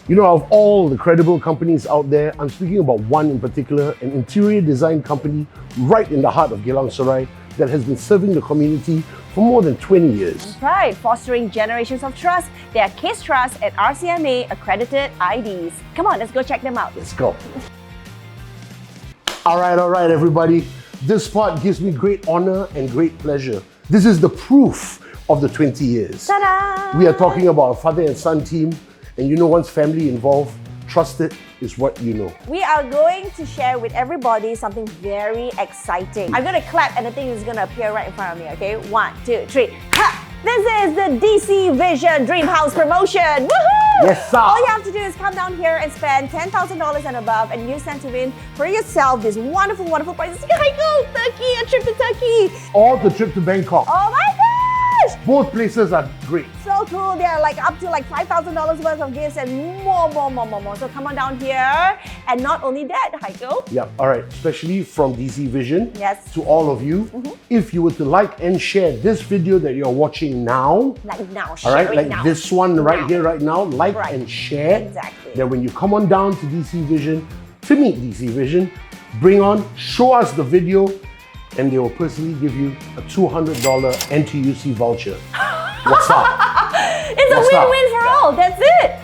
You know, of all the credible companies out there, I'm speaking about one in particular, an interior design company right in the heart of Geylang Serai that has been serving the community for more than 20 years. That's right, fostering generations of trust. They are Case Trust and RCMA accredited IDs. Come on, let's go check them out. Let's go. All right, everybody. This part gives me great honor and great pleasure. This is the proof of the 20 years. Ta-da! We are talking about a father and son team, and you know, once family involved, trusted is what you know. We are going to share with everybody something very exciting. I'm going to clap and the thing is going to appear right in front of me, okay? 1, 2, 3. Ha! This is the DC Vision Dream House promotion. Woohoo! Yes, sir. All you have to do is come down here and spend $10,000 and above, and you stand to win for yourself this wonderful, wonderful prize. Haikel, Turkey, a trip to Turkey. Or the trip to Bangkok. Oh my gosh! Both places are great. So cool. They are like up to like $5,000 worth of gifts and more. So come on down here. And not only that, Haikel. Yeah, all right. Especially from DC Vision. Yes. To all of you. If you were to like and share this video that you're watching now. Like now, All share right, it like now. this one right here, right now. Like Right. and share. Exactly. Then when you come on down to DC Vision, to meet DC Vision, show us the video, and they will personally give you a $200 NTUC voucher. What's up? It's a What's up? win-win for all. That's it.